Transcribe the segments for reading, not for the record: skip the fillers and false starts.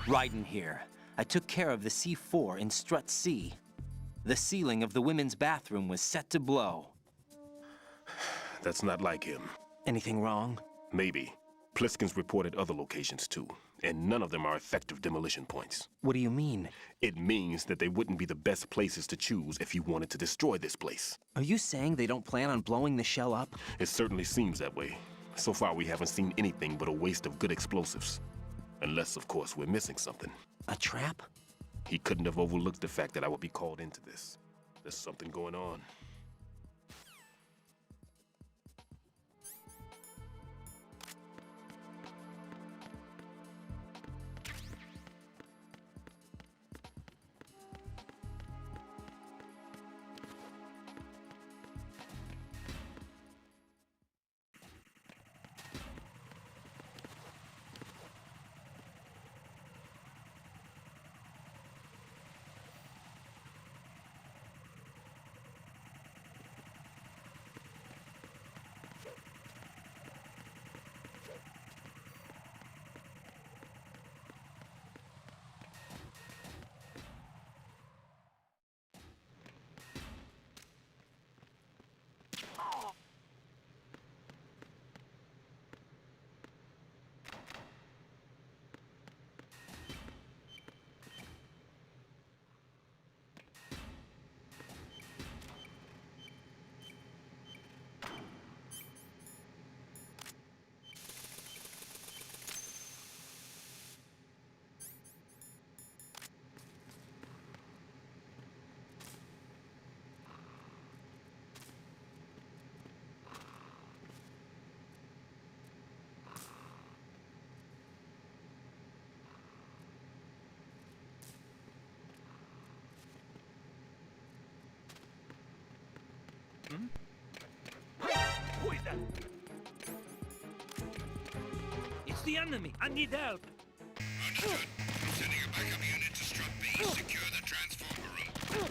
Right in here. I took care of the C4 in Strut C. The ceiling of the women's bathroom was set to blow. That's not like him. Anything wrong? Maybe. Pliskin's reported other locations too, and none of them are effective demolition points. What do you mean? It means that they wouldn't be the best places to choose if you wanted to destroy this place. Are you saying they don't plan on blowing the shell up? It certainly seems that way. So far, we haven't seen anything but a waste of good explosives. Unless, of course, we're missing something. A trap? He couldn't have overlooked the fact that I would be called into this. There's something going on. Who is that? It's the enemy. I need help. Understood. Sending a backup unit to Strut B. Secure the transformer room.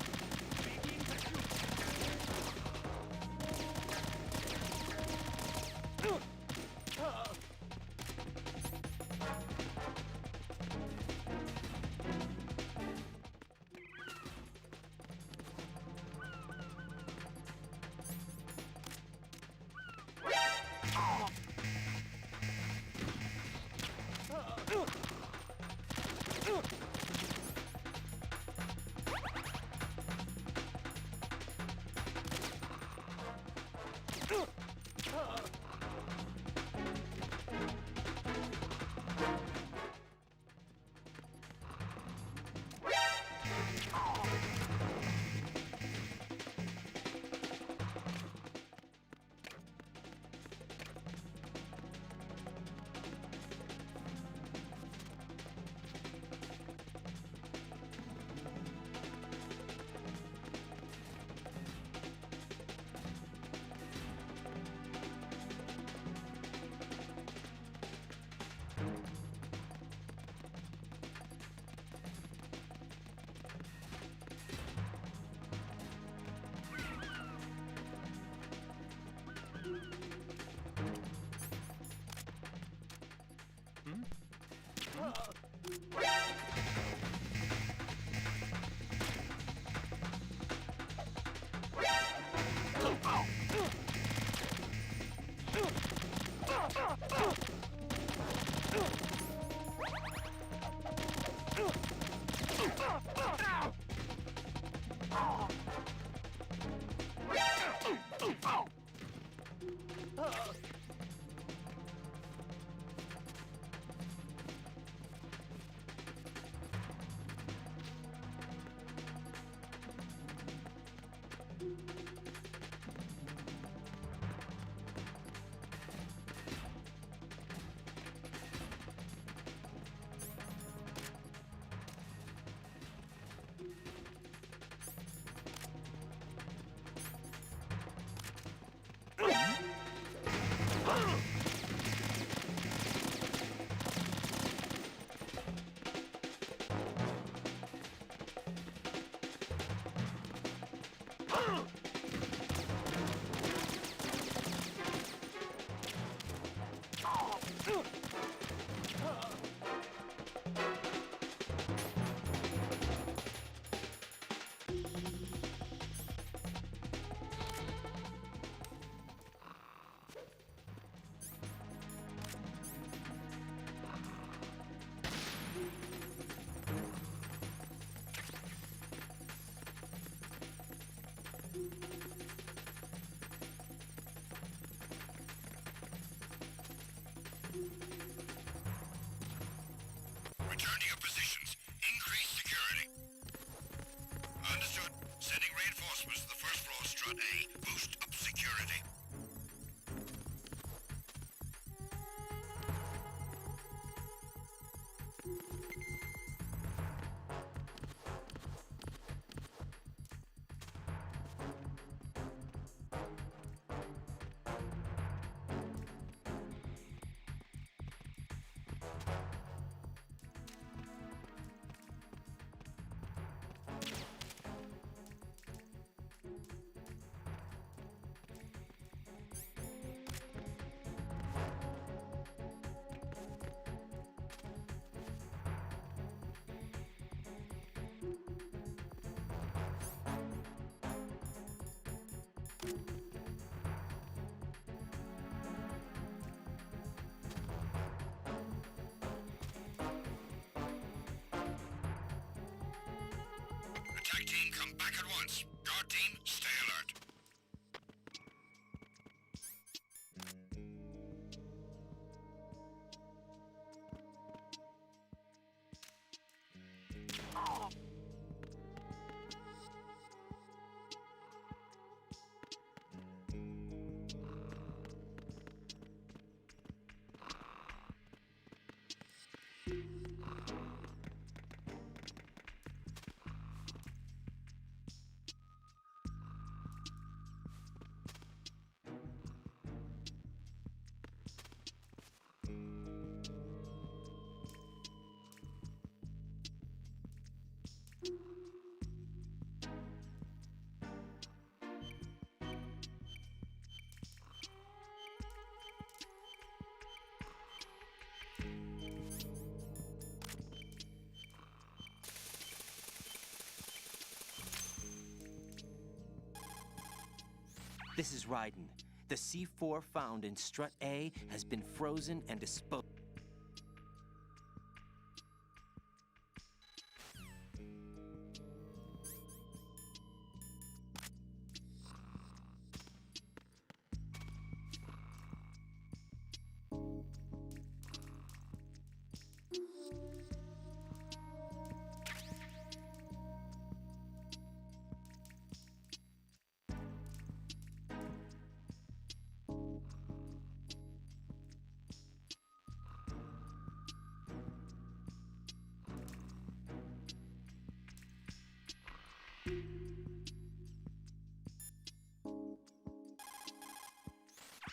This is Raiden. The C4 found in Strut A has been frozen and disposed.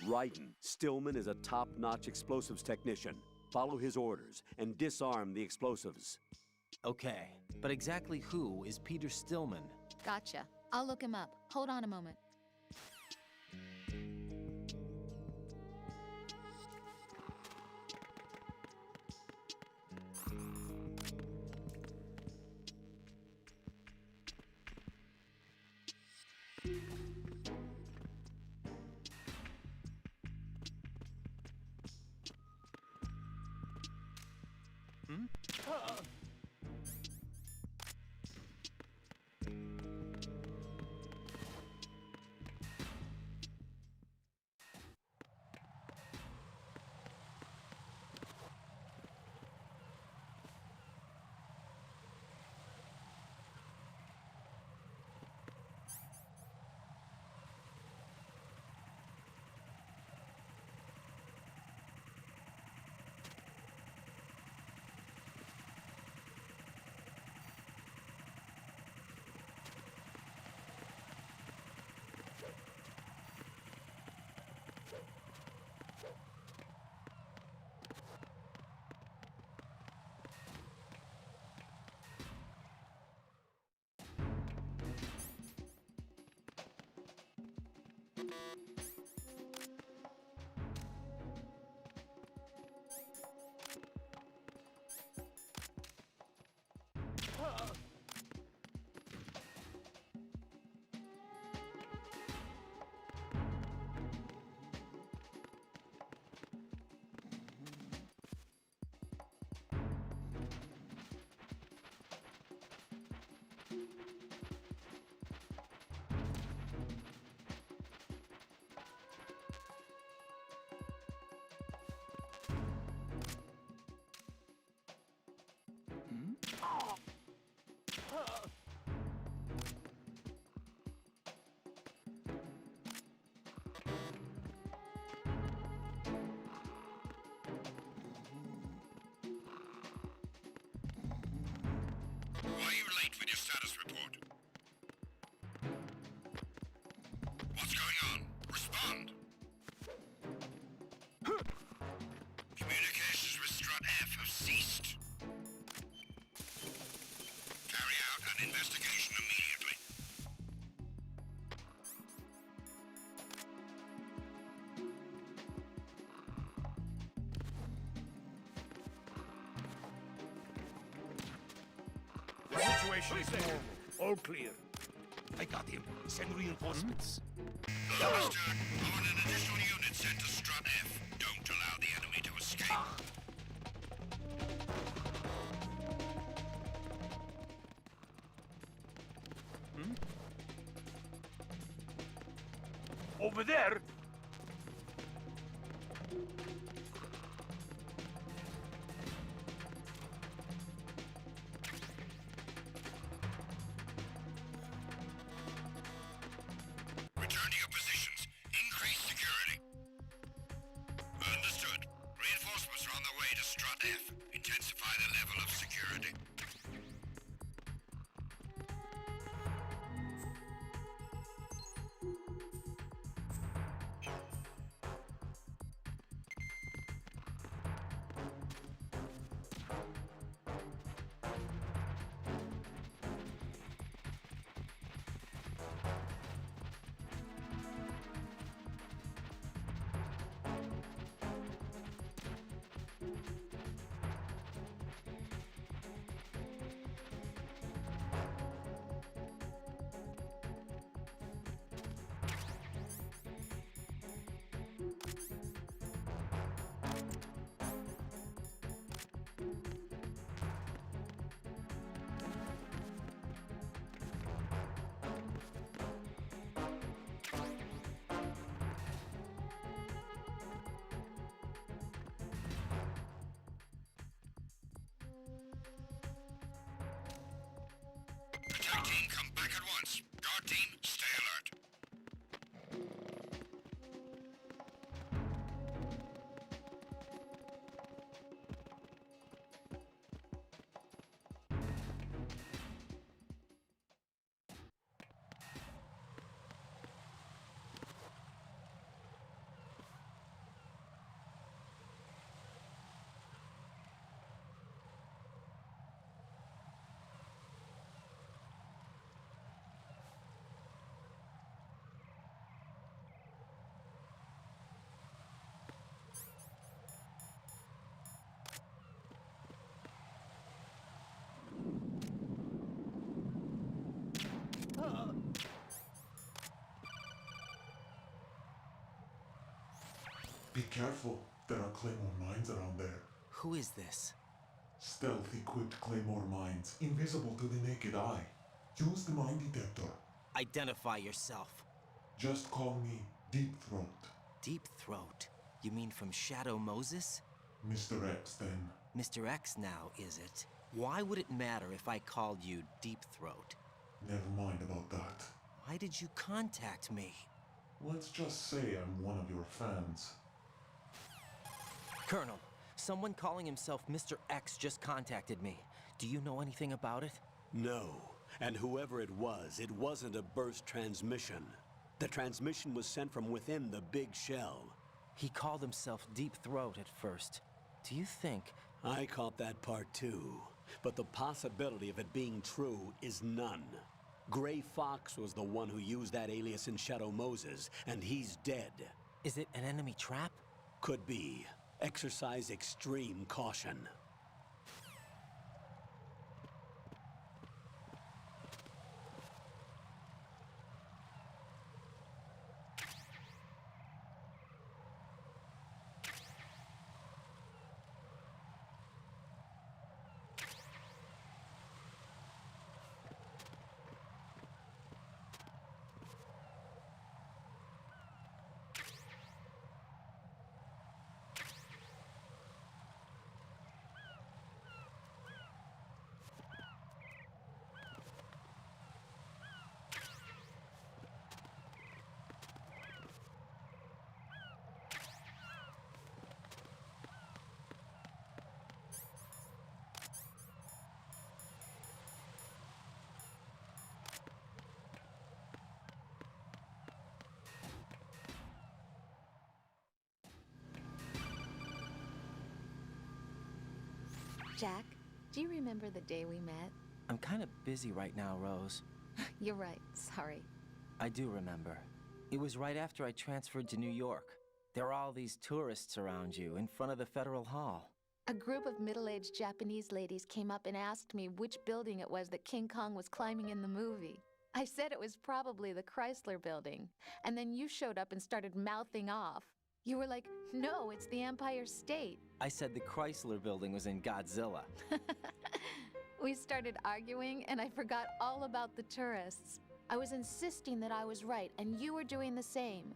Raiden, Stillman is a top-notch explosives technician. Follow his orders and disarm the explosives. Okay, but exactly who is Peter Stillman? Gotcha. I'll look him up. Hold on a moment. Why are you late with your status report? What's going on? Respond! Communications with Strut F have ceased. Carry out an investigation immediately. The situation is normal. All clear. I got him. Send reinforcements. Understood. I want an additional unit sent to Strut F. Don't allow the enemy to escape. Over there! Return to your positions. Increase security. Understood. Reinforcements are on their way to Strut F. Intensify the level of security. Be careful. There are Claymore mines around there. Who is this? Stealth-equipped Claymore mines, invisible to the naked eye. Use the mine detector. Identify yourself. Just call me Deep Throat. Deep Throat? You mean from Shadow Moses? Mr. X, then. Mr. X now, is it? Why would it matter if I called you Deep Throat? Never mind about that. Why did you contact me? Let's just say I'm one of your fans. Colonel, someone calling himself Mr. X just contacted me. Do you know anything about it? No. And whoever it wasn't a burst transmission. The transmission was sent from within the big shell. He called himself Deep Throat at first. Do you think... I caught that part too. But the possibility of it being true is none. Gray Fox was the one who used that alias in Shadow Moses, and he's dead. Is it an enemy trap? Could be. Exercise extreme caution. Jack, do you remember the day we met? I'm kind of busy right now, Rose. You're right, sorry. I do remember. It was right after I transferred to New York. There were all these tourists around you in front of the Federal Hall. A group of middle-aged Japanese ladies came up and asked me which building it was that King Kong was climbing in the movie. I said it was probably the Chrysler Building. And then you showed up and started mouthing off. You were like, no, it's the Empire State. I said the Chrysler Building was in Godzilla. We started arguing, and I forgot all about the tourists. I was insisting that I was right, and you were doing the same.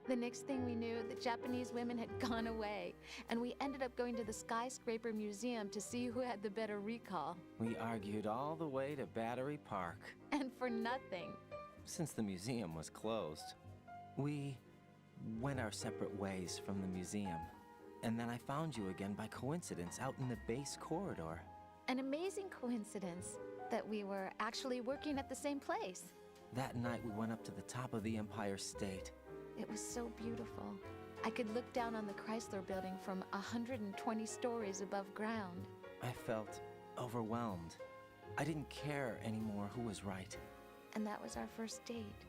The next thing we knew, the Japanese women had gone away, and we ended up going to the Skyscraper Museum to see who had the better recall. We argued all the way to Battery Park. And for nothing. Since the museum was closed. We went our separate ways from the museum. And then I found you again by coincidence out in the base corridor. An amazing coincidence that we were actually working at the same place. That night we went up to the top of the Empire State. It was so beautiful. I could look down on the Chrysler Building from 120 stories above ground. I felt overwhelmed. I didn't care anymore who was right. And that was our first date.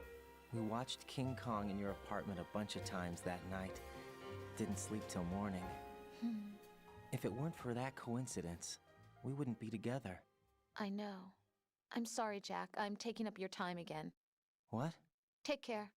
We watched King Kong in your apartment a bunch of times that night. Didn't sleep till morning. If it weren't for that coincidence, we wouldn't be together. I know. I'm sorry, Jack. I'm taking up your time again. What? Take care.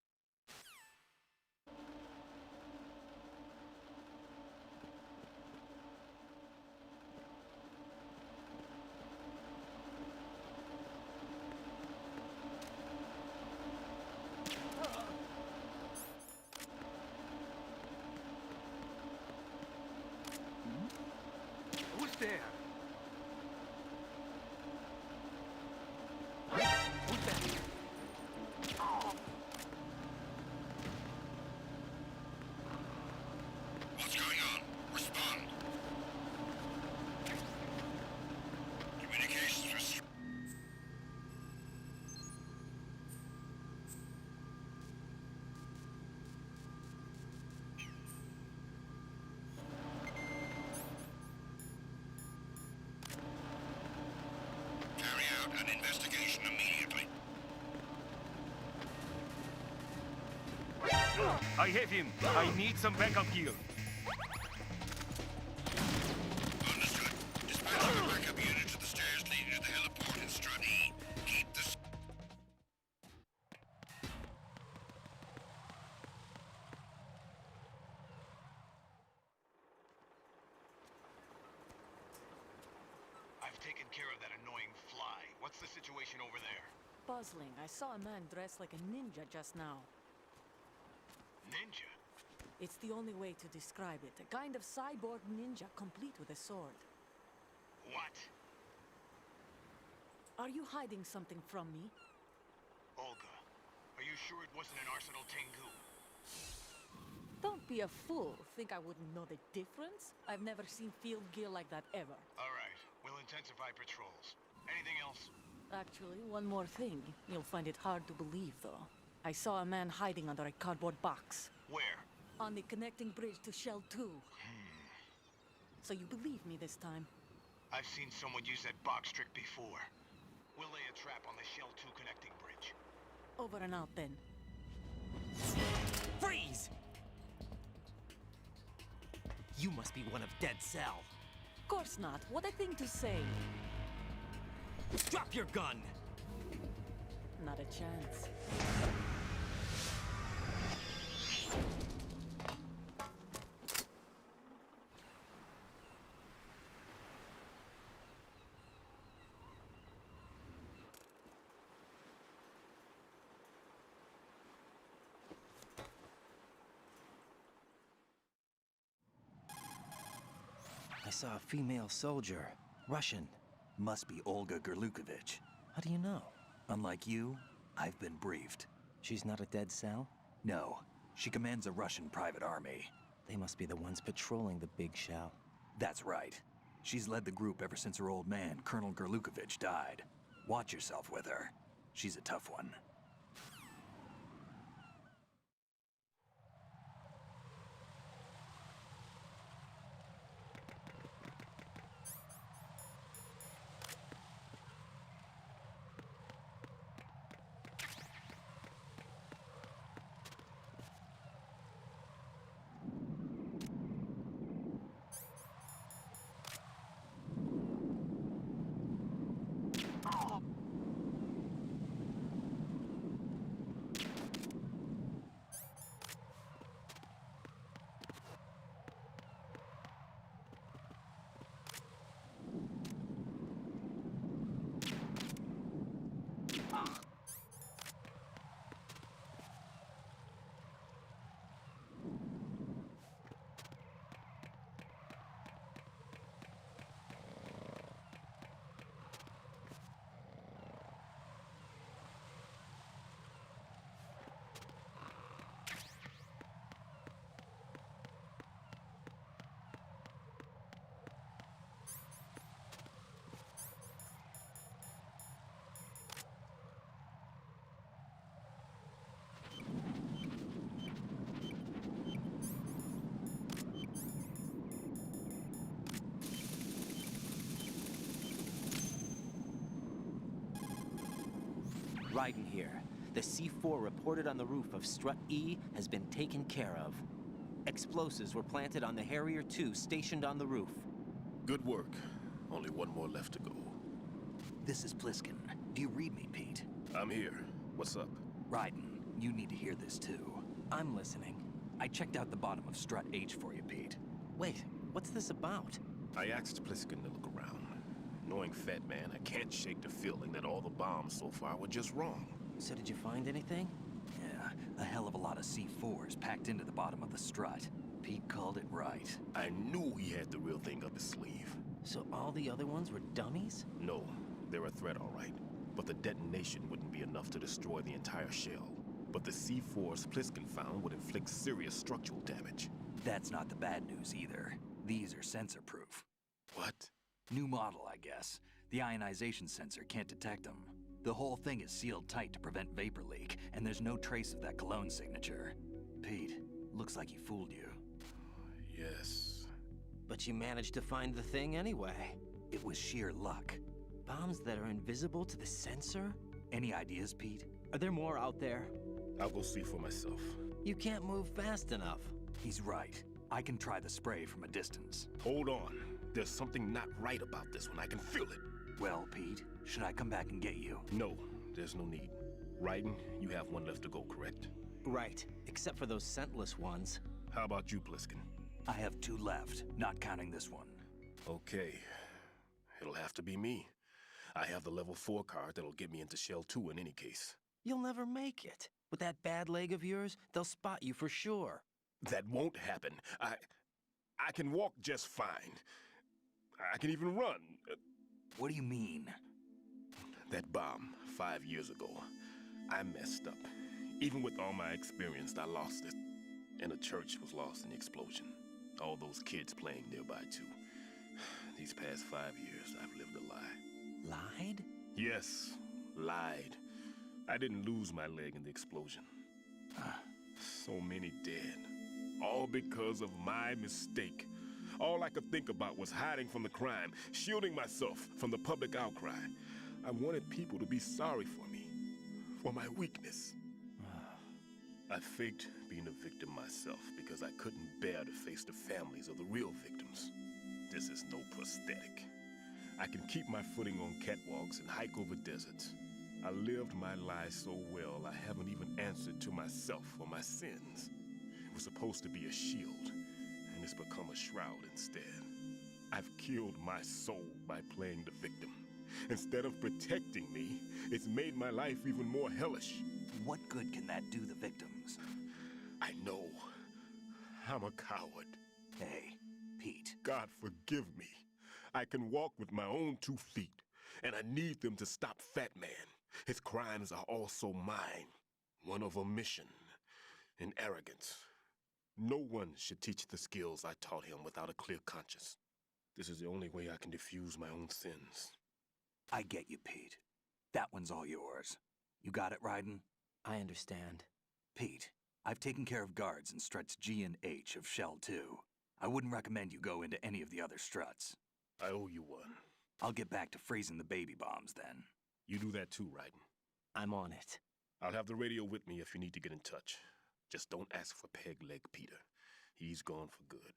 Who's there? What's going on? Respond. Communications received. Carry out an investigation immediately. I have him. I need some backup gear. Understood. Dispatching a backup unit to the stairs leading to the heliport in Strut E. Keep the... taken care of that annoying fly. What's the situation over there? Puzzling. I saw a man dressed like a ninja just now. Ninja? It's the only way to describe it. A kind of cyborg ninja, complete with a sword. What? Are you hiding something from me? Olga, are you sure it wasn't an Arsenal Tengu? Don't be a fool. Think I wouldn't know the difference? I've never seen field gear like that ever. All right, we'll intensify patrols. Anything else? Actually, one more thing. You'll find it hard to believe, though. I saw a man hiding under a cardboard box. Where? On the connecting bridge to Shell 2. So you believe me this time? I've seen someone use that box trick before. We'll lay a trap on the Shell 2 connecting bridge. Over and out, then. Freeze! You must be one of Dead Cell. Of course not. What a thing to say. Drop your gun! Not a chance. I saw a female soldier. Russian. Must be Olga Gerlukovich. How do you know? Unlike you, I've been briefed. She's not a Dead Cell? No, she commands a Russian private army. They must be the ones patrolling the Big Shell. That's right. She's led the group ever since her old man, Colonel Gerlukovich, died. Watch yourself with her. She's a tough one. Raiden here. The C4 reported on the roof of Strut E has been taken care of. Explosives were planted on the Harrier 2 stationed on the roof. Good work. Only one more left to go. This is Pliskin. Do you read me, Pete? I'm here. What's up? Raiden, you need to hear this too. I'm listening. I checked out the bottom of Strut H for you, Pete. Wait, what's this about? I asked Pliskin to look around. Knowing Fat Man, I can't shake the feeling that all the bombs so far were just wrong. So did you find anything? Yeah, a hell of a lot of C4s packed into the bottom of the strut. Pete called it right. I knew he had the real thing up his sleeve. So all the other ones were dummies? No, they're a threat, all right. But the detonation wouldn't be enough to destroy the entire shell. But the C4s Pliskin found would inflict serious structural damage. That's not the bad news either. These are sensor-proof. What? New model, I guess. The ionization sensor can't detect them. The whole thing is sealed tight to prevent vapor leak, and there's no trace of that cologne signature. Pete, looks like he fooled you. Yes. But you managed to find the thing anyway. It was sheer luck. Bombs that are invisible to the sensor? Any ideas, Pete? Are there more out there? I'll go see for myself. You can't move fast enough. He's right. I can try the spray from a distance. Hold on. There's something not right about this one. I can feel it. Well, Pete, should I come back and get you? No, there's no need. Raiden, you have one left to go, correct? Right, except for those scentless ones. How about you, Pliskin? I have 2 left, not counting this one. Okay. It'll have to be me. I have the level 4 card that'll get me into Shell 2 in any case. You'll never make it. With that bad leg of yours, they'll spot you for sure. That won't happen. I can walk just fine. I can even run. What do you mean? That bomb 5 years ago, I messed up. Even with all my experience, I lost it. And the church was lost in the explosion. All those kids playing nearby, too. These past 5 years, I've lived a lie. Lied? Yes, lied. I didn't lose my leg in the explosion. So many dead. All because of my mistake. All I could think about was hiding from the crime, shielding myself from the public outcry. I wanted people to be sorry for me, for my weakness. I faked being a victim myself because I couldn't bear to face the families of the real victims. This is no prosthetic. I can keep my footing on catwalks and hike over deserts. I lived my lie so well, I haven't even answered to myself for my sins. It was supposed to be a shield, and it's become a shroud instead. I've killed my soul by playing the victim. Instead of protecting me, it's made my life even more hellish. What good can that do the victims? I know. I'm a coward. Hey, Pete. God forgive me. I can walk with my own 2 feet, and I need them to stop Fat Man. His crimes are also mine. One of omission and arrogance. No one should teach the skills I taught him without a clear conscience. This is the only way I can diffuse my own sins. I get you, Pete. That one's all yours. You got it, Raiden? I understand. Pete, I've taken care of guards in struts G and H of Shell 2. I wouldn't recommend you go into any of the other struts. I owe you one. I'll get back to freezing the baby bombs then. You do that too, Raiden. I'm on it. I'll have the radio with me if you need to get in touch. Just don't ask for Peg Leg Peter. He's gone for good.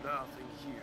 Nothing here.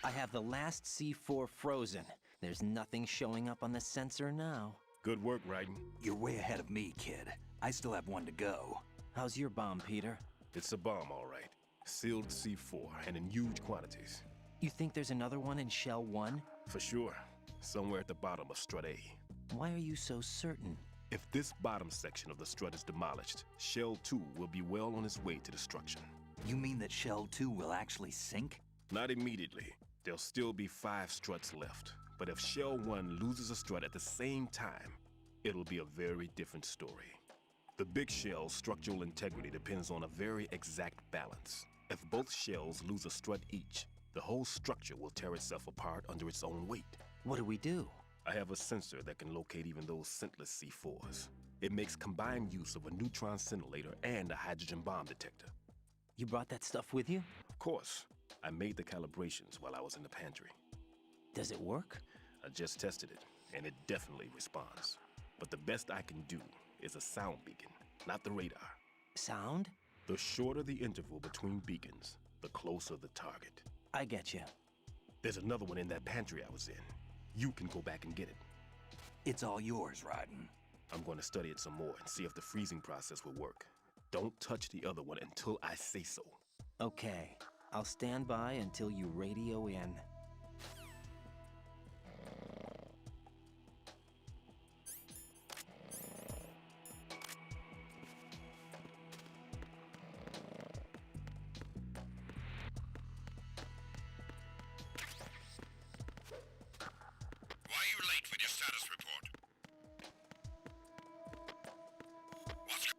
I have the last C4 frozen. There's nothing showing up on the sensor now. Good work, Raiden. You're way ahead of me, kid. I still have one to go. How's your bomb, Peter? It's a bomb, all right. Sealed C4, and in huge quantities. You think there's another one in Shell 1? For sure. Somewhere at the bottom of Strut A. Why are you so certain? If this bottom section of the strut is demolished, Shell 2 will be well on its way to destruction. You mean that Shell 2 will actually sink? Not immediately. There'll still be 5 struts left. But if Shell 1 loses a strut at the same time, it'll be a very different story. The big shell's structural integrity depends on a very exact balance. If both shells lose a strut each, the whole structure will tear itself apart under its own weight. What do we do? I have a sensor that can locate even those scentless C4s. It makes combined use of a neutron scintillator and a hydrogen bomb detector. You brought that stuff with you? Of course. I made the calibrations while I was in the pantry. Does it work? I just tested it, and it definitely responds. But the best I can do is a sound beacon, not the radar. Sound? The shorter the interval between beacons, the closer the target. I get you. There's another one in that pantry I was in. You can go back and get it. It's all yours, Raiden. I'm going to study it some more and see if the freezing process will work. Don't touch the other one until I say so. Okay. I'll stand by until you radio in. Why are you late with your status report? What's...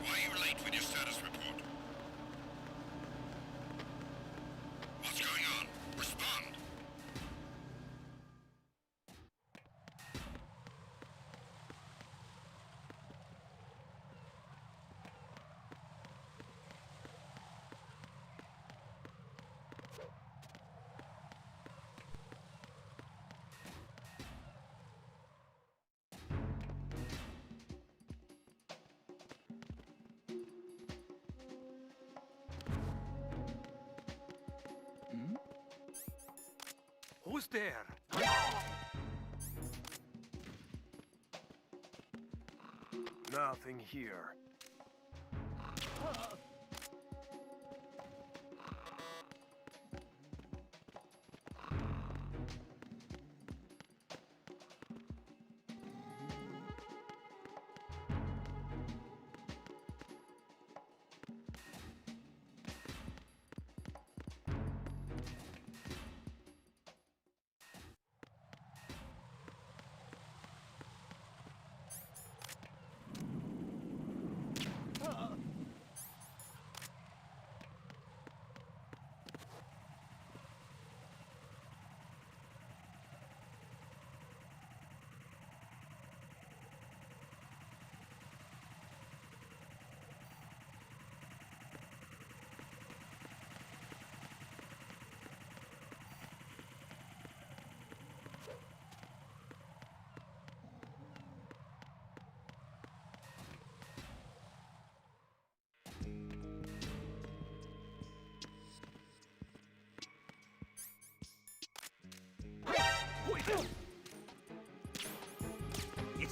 Why are you late with your status report? What's going on? Respond! Who's there? Nothing here.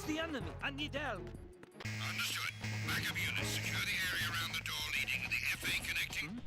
the enemy? I need help. Understood. Backup units, secure the area around the door leading to the FA connecting.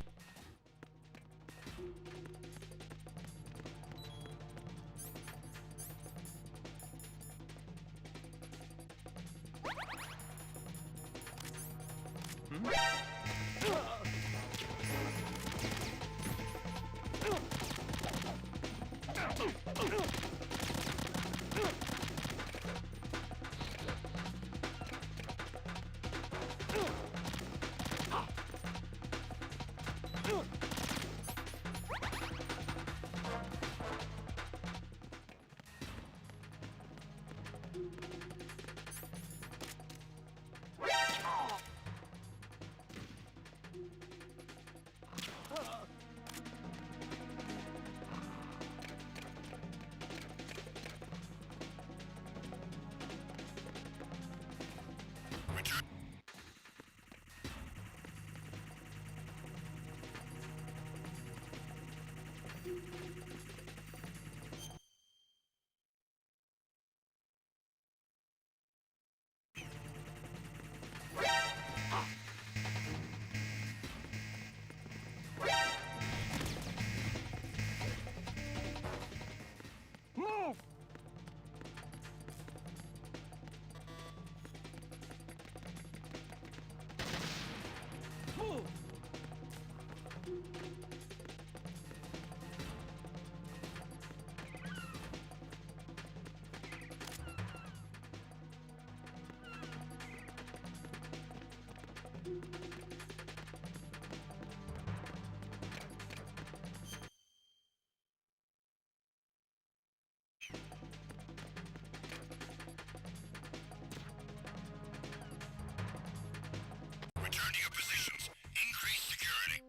Return to your positions. Increase security.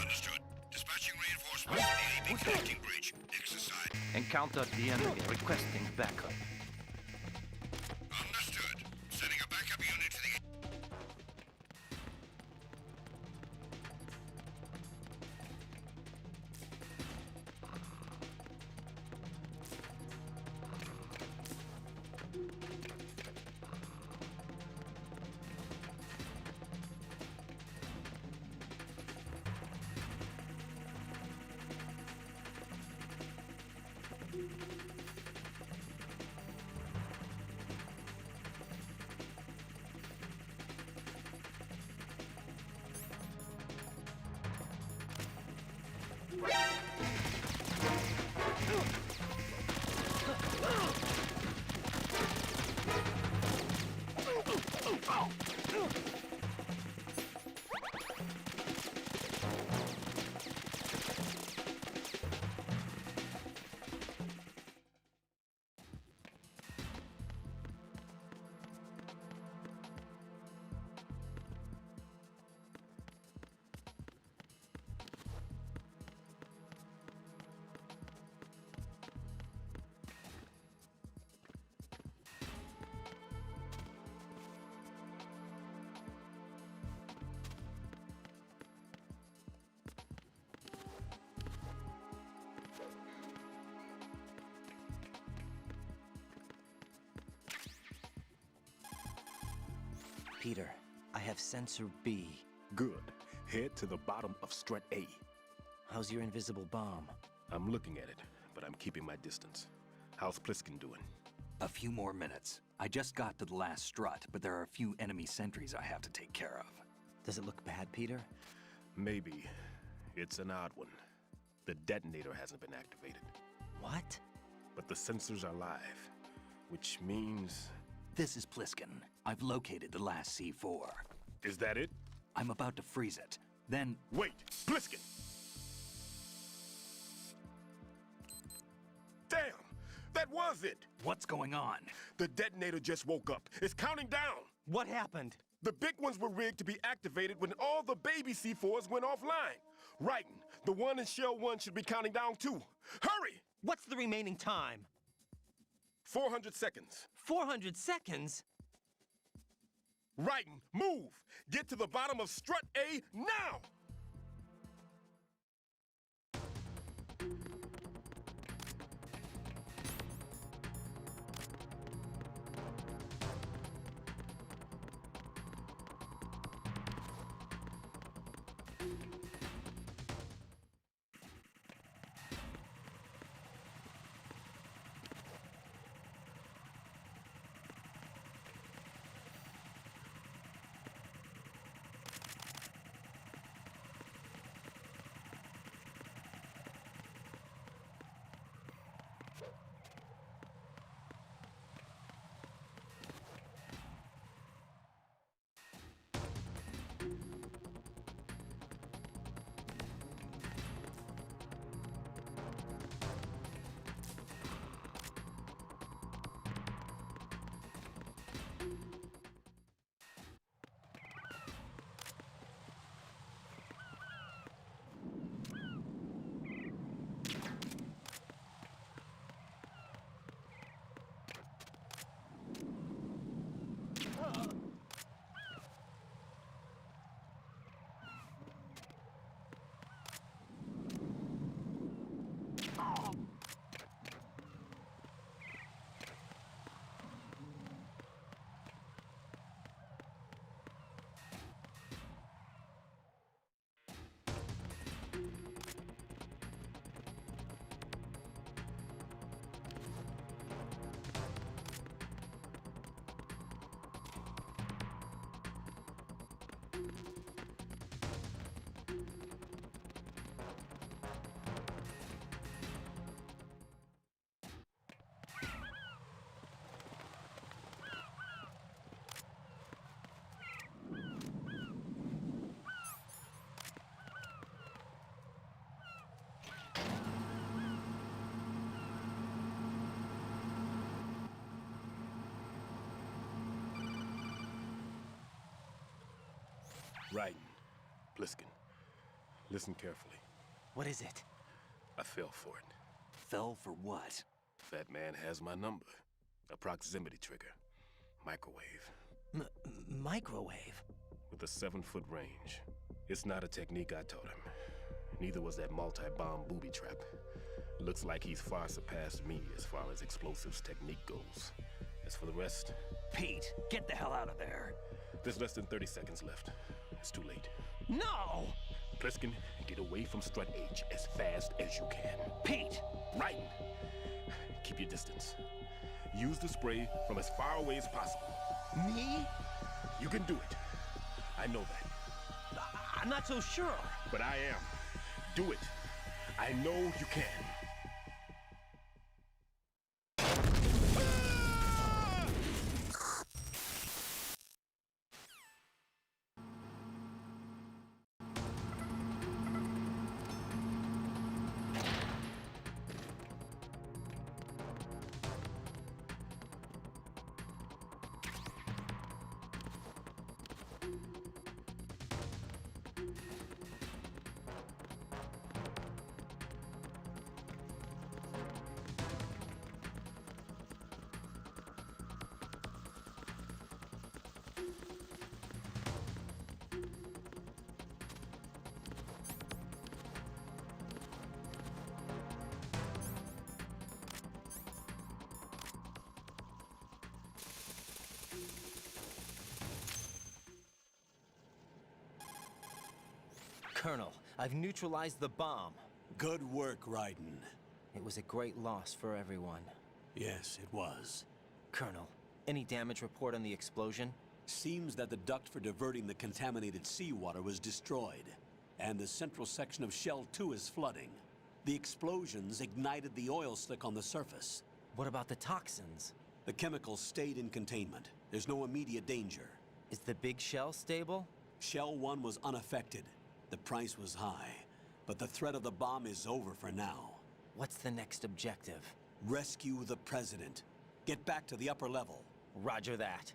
Understood. Dispatching reinforcements to the AB connecting bridge. Exercise. Encountered the enemy requesting backup. Understood. Sending a backup unit to the... Peter, I have sensor B. Good. Head to the bottom of strut A. How's your invisible bomb? I'm looking at it, but I'm keeping my distance. How's Pliskin doing? A few more minutes. I just got to the last strut, but there are a few enemy sentries I have to take care of. Does it look bad, Peter? Maybe. It's an odd one. The detonator hasn't been activated. What? But the sensors are live, which means... This is Pliskin. I've located the last C4. Is that it? I'm about to freeze it. Then... Wait! Pliskin! Damn! That was it! What's going on? The detonator just woke up. It's counting down! What happened? The big ones were rigged to be activated when all the baby C4s went offline. Writing, the one in Shell 1 should be counting down too. Hurry! What's the remaining time? 400 seconds. 400 seconds? Writing, move! Get to the bottom of strut A now! Right. Pliskin, listen carefully. What is it? I fell for it. Fell for what? Fat man has my number. A proximity trigger. Microwave. Microwave? With a 7-foot range. It's not a technique I taught him. Neither was that multi-bomb booby trap. Looks like he's far surpassed me as far as explosives technique goes. As for the rest... Pete, get the hell out of there. There's less than 30 seconds left. It's too late. No! Pliskin, get away from Strut H as fast as you can. Pete! Right! Keep your distance. Use the spray from as far away as possible. Me? You can do it. I know that. I'm not so sure. But I am. Do it. I know you can. Colonel, I've neutralized the bomb. Good work, Raiden. It was a great loss for everyone. Yes, it was. Colonel, any damage report on the explosion? Seems that the duct for diverting the contaminated seawater was destroyed, and the central section of Shell 2 is flooding. The explosions ignited the oil slick on the surface. What about the toxins? The chemicals stayed in containment. There's no immediate danger. Is the big shell stable? Shell 1 was unaffected. The price was high, but the threat of the bomb is over for now. What's the next objective? Rescue the President. Get back to the upper level. Roger that.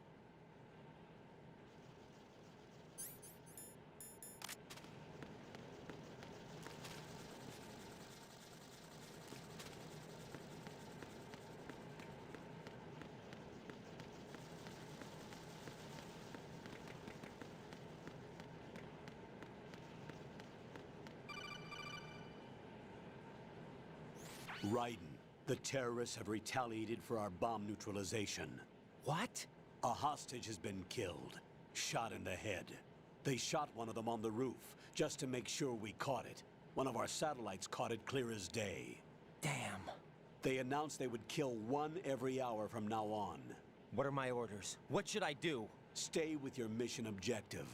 Raiden, the terrorists have retaliated for our bomb neutralization. What? A hostage has been killed, shot in the head. They shot one of them on the roof, just to make sure we caught it. One of our satellites caught it clear as day. Damn. They announced they would kill one every hour from now on. What are my orders? What should I do? Stay with your mission objective.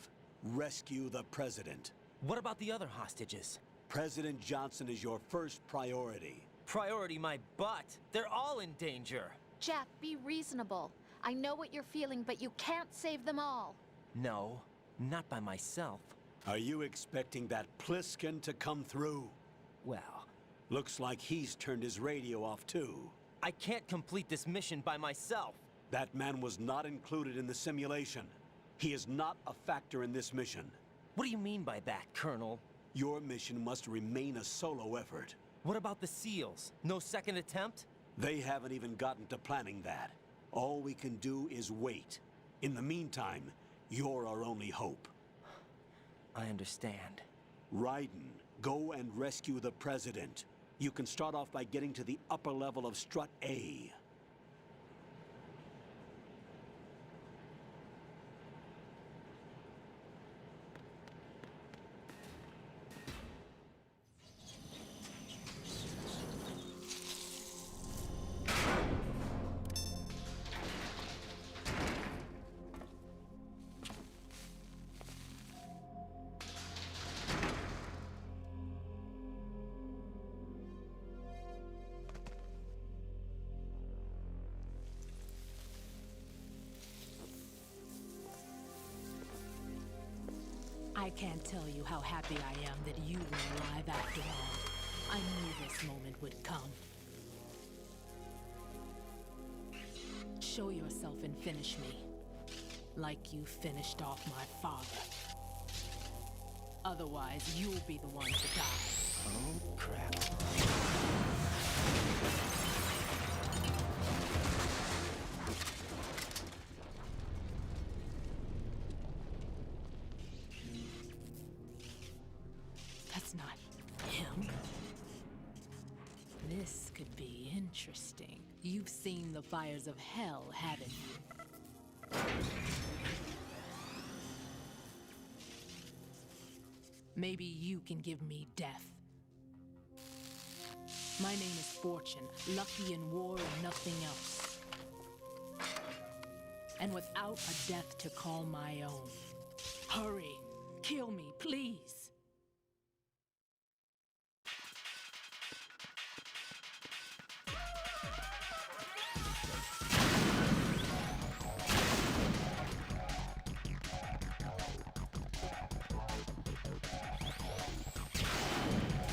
Rescue the President. What about the other hostages? President Johnson is your first priority. Priority my butt. They're all in danger. Jeff, be reasonable. I know what you're feeling, but you can't save them all. No, not by myself. Are you expecting that Pliskin to come through? Well, looks like he's turned his radio off too. I can't complete this mission by myself. That man was not included in the simulation. He is not a factor in this mission. What do you mean by that, Colonel? Your mission must remain a solo effort. What about the SEALs? No second attempt? They haven't even gotten to planning that. All we can do is wait. In the meantime, you're our only hope. I understand. Raiden, go and rescue the President. You can start off by getting to the upper level of Strut A. I can't tell you how happy I am that you were alive after all. I knew this moment would come. Show yourself and finish me. Like you finished off my father. Otherwise, you'll be the one to die. Oh, crap. That's not him. This could be interesting. You've seen the fires of hell, haven't you? Maybe you can give me death. My name is Fortune, lucky in war and nothing else. And without a death to call my own. Hurry, kill me, please.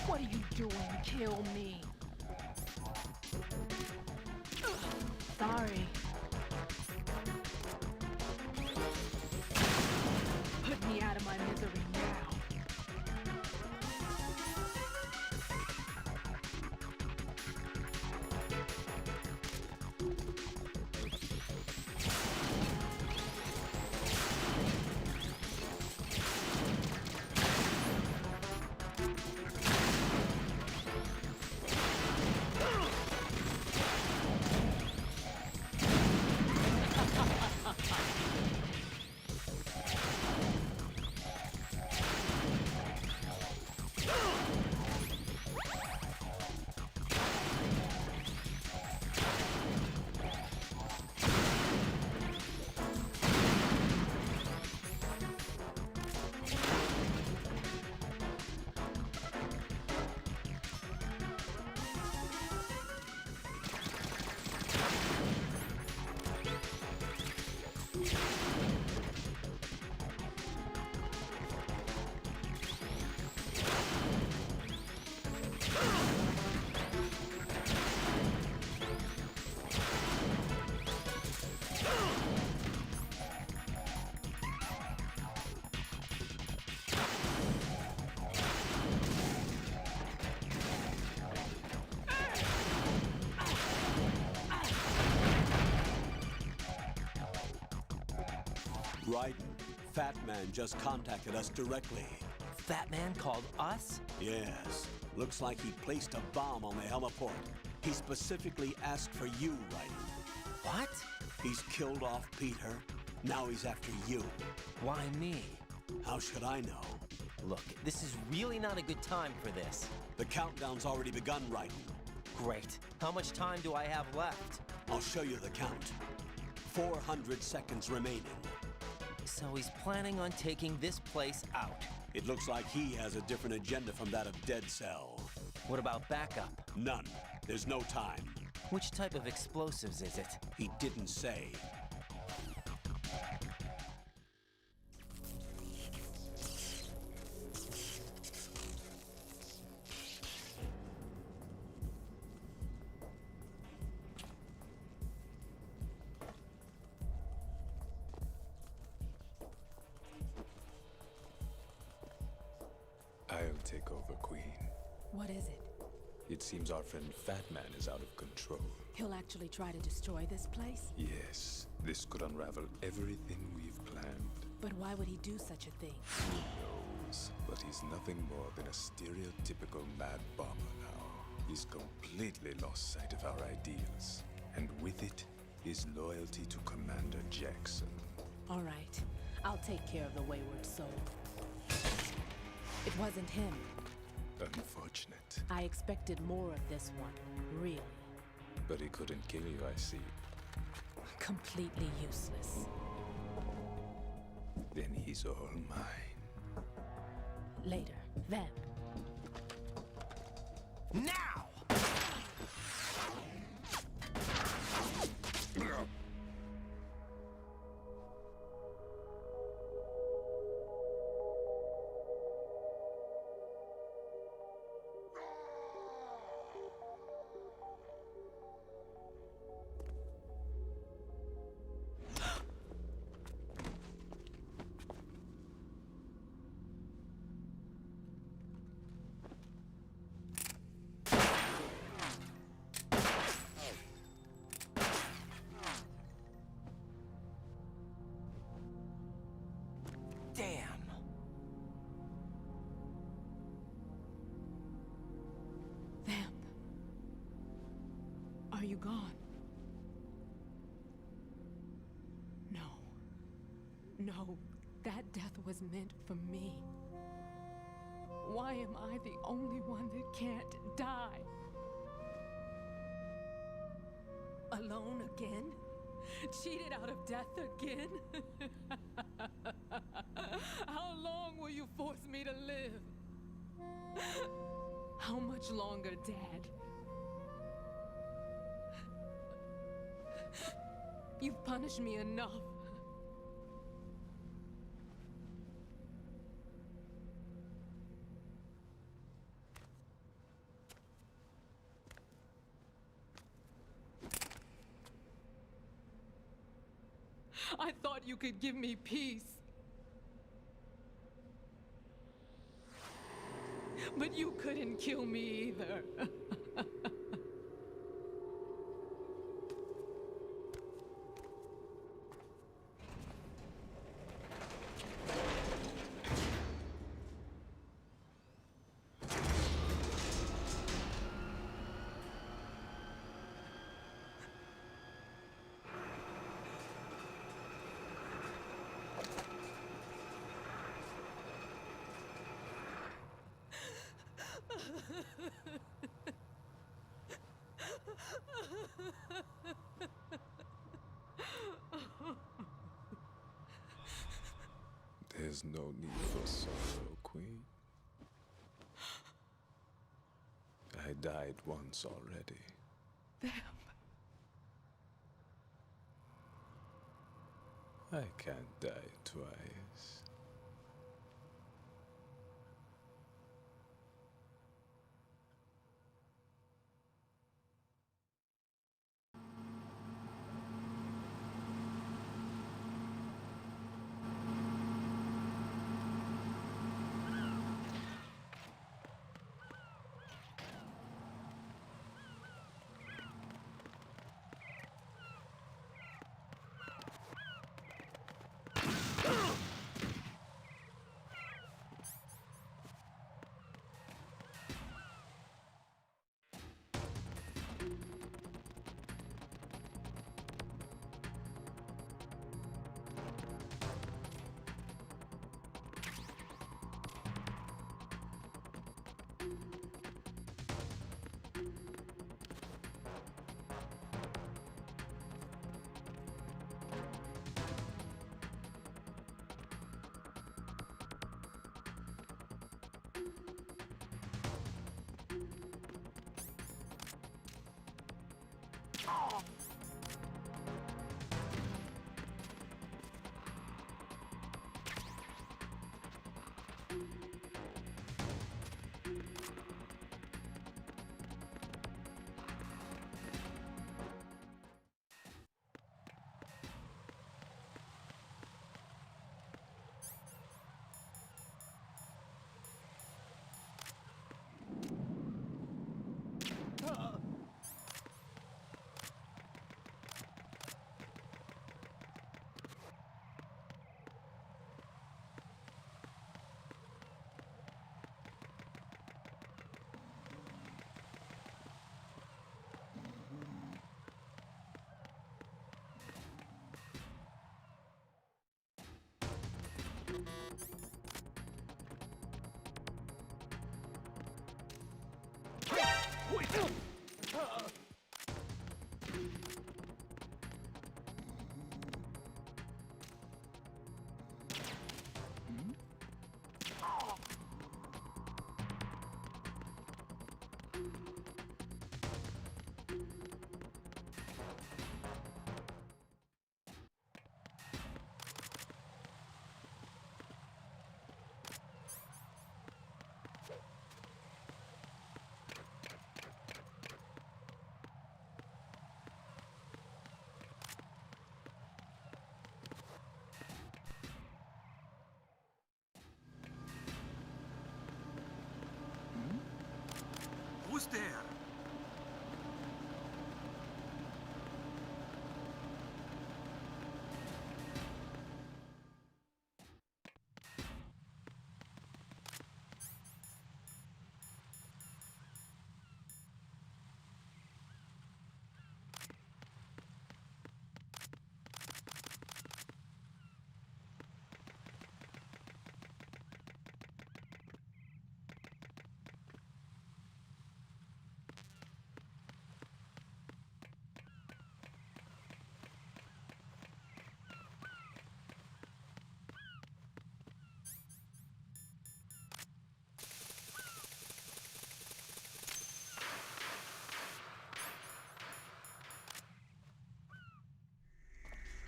What are you doing? Kill me. Sorry. Put me out of my misery now. Raiden, Fat Man just contacted us directly. Fat Man called us? Yes. Looks like he placed a bomb on the heliport. He specifically asked for you, Raiden. What? He's killed off Peter. Now he's after you. Why me? How should I know? Look, this is really not a good time for this. The countdown's already begun, Raiden. Great. How much time do I have left? I'll show you the count. 400 seconds remaining. So he's planning on taking this place out. It looks like he has a different agenda from that of Dead Cell. What about backup? None. There's no time. Which type of explosives is it? He didn't say. I'll take over, Queen. What is it? It seems our friend Fat Man is out of control. He'll actually try to destroy this place? Yes, this could unravel everything we've planned. But why would he do such a thing? Who knows? But he's nothing more than a stereotypical mad bomber now. He's completely lost sight of our ideals. And with it, his loyalty to Commander Jackson. All right. I'll take care of the wayward soul. It wasn't him. Unfortunate. I expected more of this one, really. But he couldn't kill you, I see. Completely useless. Then he's all mine. Later, then. Now! No, that death was meant for me. Why am I the only one that can't die? Alone again? Cheated out of death again? How long will you force me to live? How much longer, Dad? You've punished me enough. I thought you could give me peace. But you couldn't kill me either. There's no need for sorrow, Queen. I died once already. Them. I can't die twice.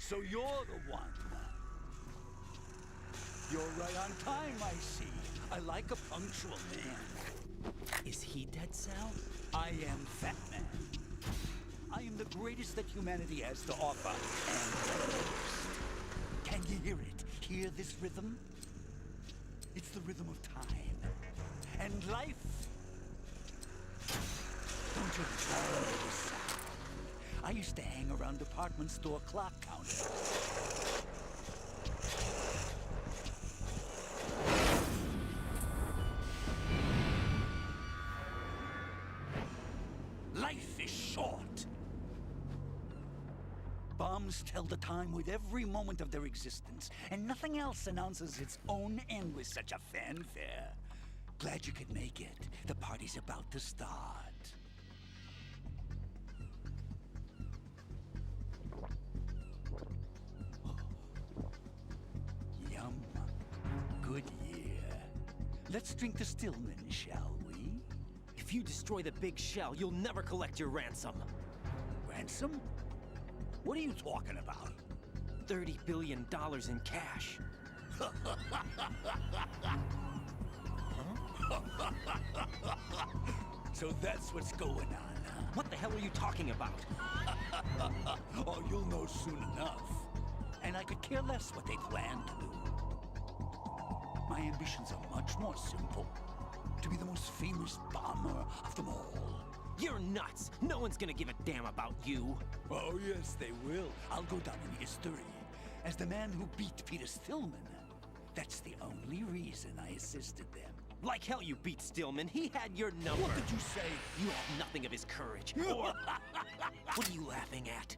So you're the one. You're right on time, I see. I like a punctual man. Is he Dead Cell? I am Fat Man. I am the greatest that humanity has to offer, and can you hear it? Hear this rhythm? It's the rhythm of time and life. Don't you love this sound? I used to hang around department store clock counters. Life is short. Bombs tell the time with every moment of their existence, and nothing else announces its own end with such a fanfare. Glad you could make it. The party's about to start. Yum. Good year. Let's drink to Stillman, shall we? If you destroy the big shell, you'll never collect your ransom. Ransom? What are you talking about? $30 billion in cash. So that's what's going on, huh? What the hell are you talking about? Oh, you'll know soon enough. And I could care less what they plan to do. My ambitions are much more simple. To be the most famous bomber of them all. You're nuts! No one's gonna give a damn about you! Oh, yes, they will. I'll go down in history as the man who beat Peter Stillman. That's the only reason I assisted them. Like hell you beat Stillman. He had your number. What did you say? You have nothing of his courage. Or... What are you laughing at?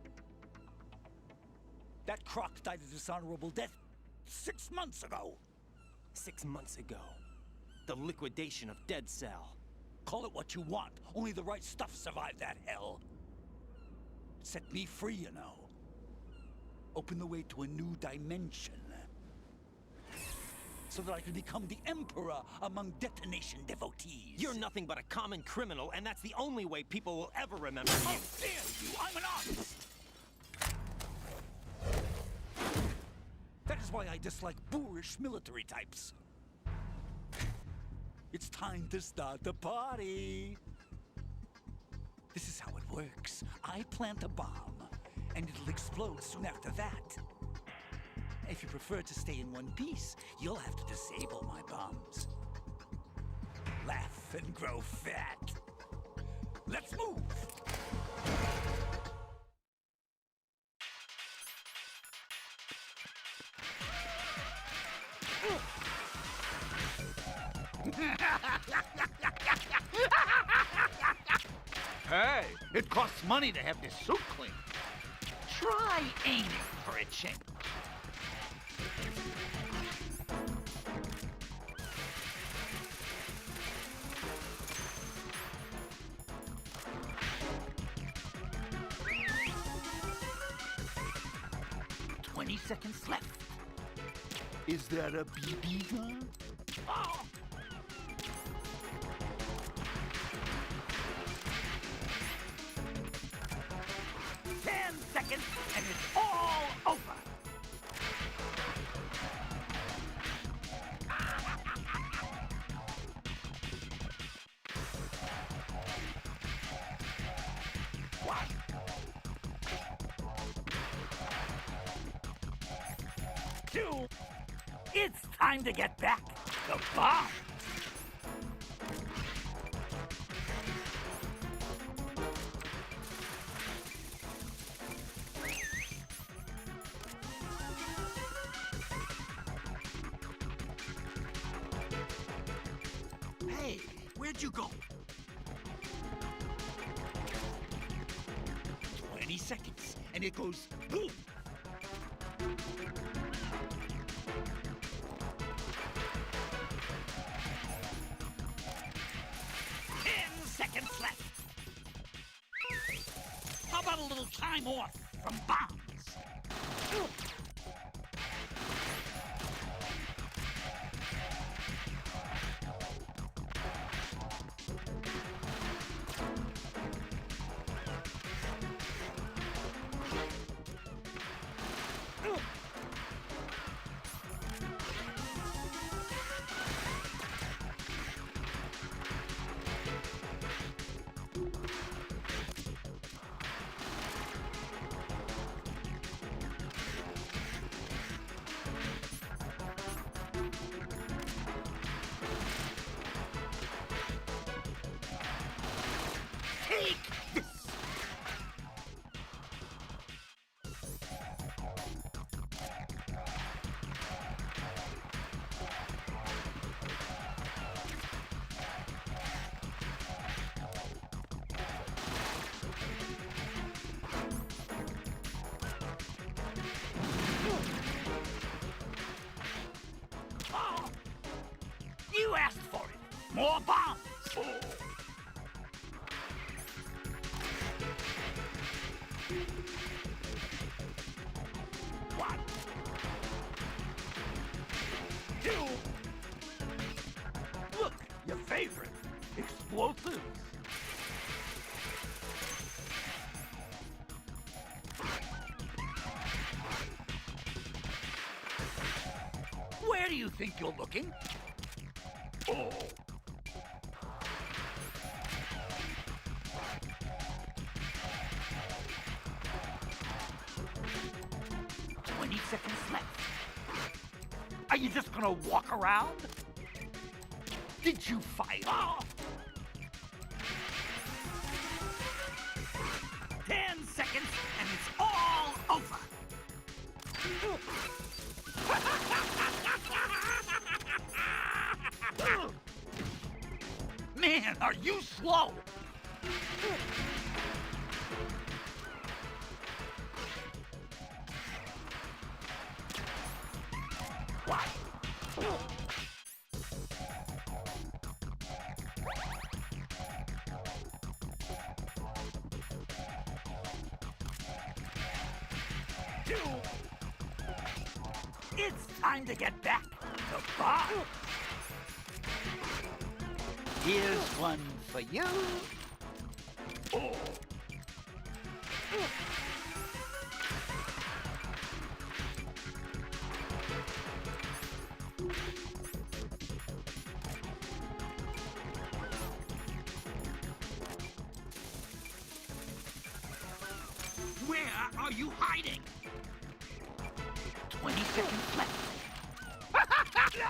That croc died a dishonorable death 6 months ago. 6 months ago. The liquidation of Dead Cell. Call it what you want. Only the right stuff survived that hell. Set me free, you know. Open the way to a new dimension. So that I can become the Emperor among detonation devotees. You're nothing but a common criminal, and that's the only way people will ever remember you. How dare you! I'm an artist! That is why I dislike boorish military types. It's time to start the party. This is how it works. I plant a bomb, and it'll explode soon after that. If you prefer to stay in one piece, you'll have to disable my bombs. Laugh and grow fat. Let's move! Hey, it costs money to have this suit cleaned. Try aiming for a change. Seconds left. Is that a BB gun? Oh! Seconds, and it's all over. What? It's time to get back the bomb. Hey, where'd you go? 20 seconds, and it goes boom. How about a little time off from bombs? Take this! Oh, you asked for it! More bombs! One, two. Look, your favorite. Explosives. Where do you think you're looking? Oh. Seconds left. Are you just gonna walk around? Did you fight? Oh. 10 seconds and it's all over. Man, are you slow? What? It's time to get back to bar. Here's one for you. Oh. Where are you hiding? 20 seconds left. No!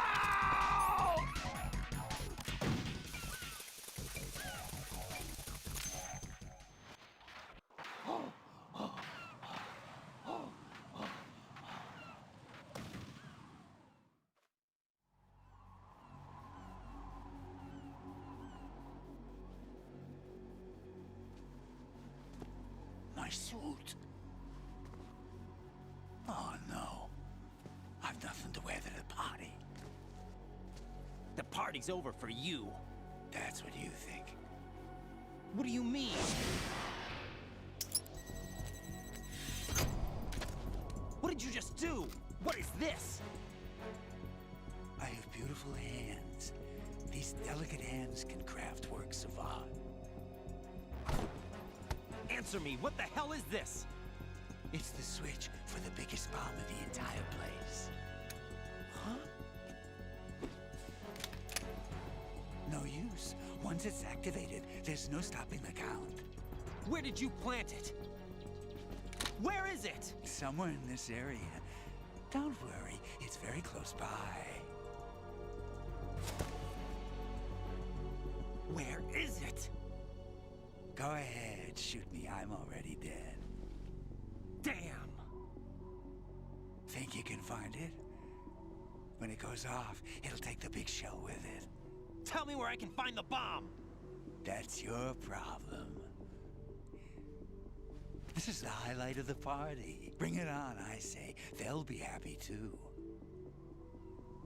My suit. Oh no. I've nothing to wear to the party. The party's over for you. That's what you think. What do you mean? What did you just do? What is this? I have beautiful hands. These delicate hands can craft works of art. Answer me, what the hell is this? It's the switch for the biggest bomb in the entire place. Huh? No use. Once it's activated, there's no stopping the count. Where did you plant it? Where is it? Somewhere in this area. Don't worry, it's very close by. Where is it? Go ahead, shoot me. I'm already dead. Damn! Think you can find it? When it goes off, it'll take the big show with it. Tell me where I can find the bomb! That's your problem. This is the highlight of the party. Bring it on, I say. They'll be happy too.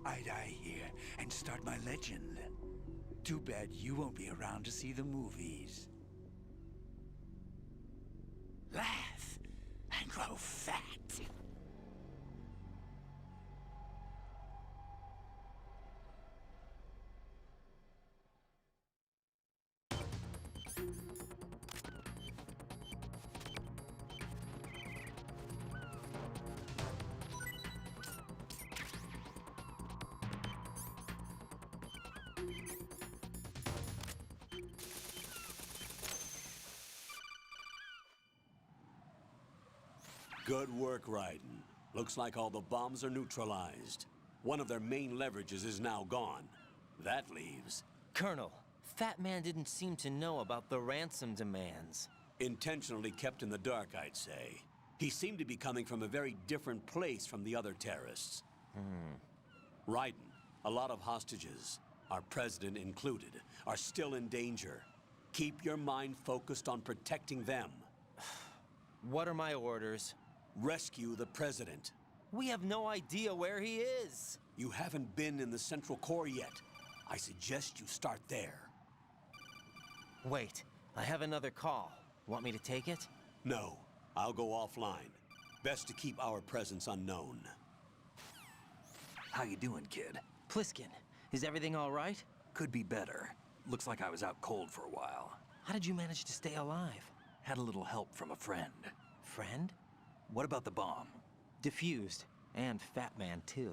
I die here and start my legend. Too bad you won't be around to see the movies. Laugh and grow fat. Good work, Raiden. Looks like all the bombs are neutralized. One of their main leverages is now gone. That leaves... Colonel, Fat Man didn't seem to know about the ransom demands. Intentionally kept in the dark, I'd say. He seemed to be coming from a very different place from the other terrorists. Raiden, a lot of hostages, our president included, are still in danger. Keep your mind focused on protecting them. What are my orders? Rescue the president. We have no idea where he is. You haven't been in the Central Core yet. I suggest you start there. Wait, I have another call. Want me to take it? No, I'll go offline. Best to keep our presence unknown. How you doing, kid? Pliskin, is everything all right? Could be better. Looks like I was out cold for a while. How did you manage to stay alive? Had a little help from a friend. Friend? What about the bomb? Defused. And Fat Man, too.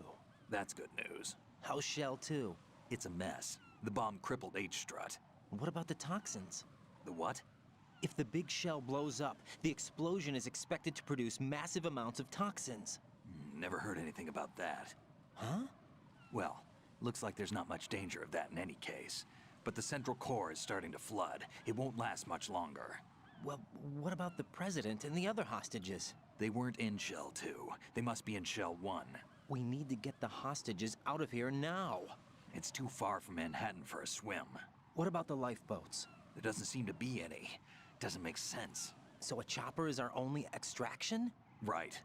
That's good news. How's Shell, too? It's a mess. The bomb crippled H-Strut. What about the toxins? The what? If the big shell blows up, the explosion is expected to produce massive amounts of toxins. Never heard anything about that. Huh? Well, looks like there's not much danger of that in any case. But the Central Core is starting to flood. It won't last much longer. Well, what about the president and the other hostages? They weren't in Shell 2. They must be in Shell 1. We need to get the hostages out of here now. It's too far from Manhattan for a swim. What about the lifeboats? There doesn't seem to be any. Doesn't make sense. So a chopper is our only extraction? Right.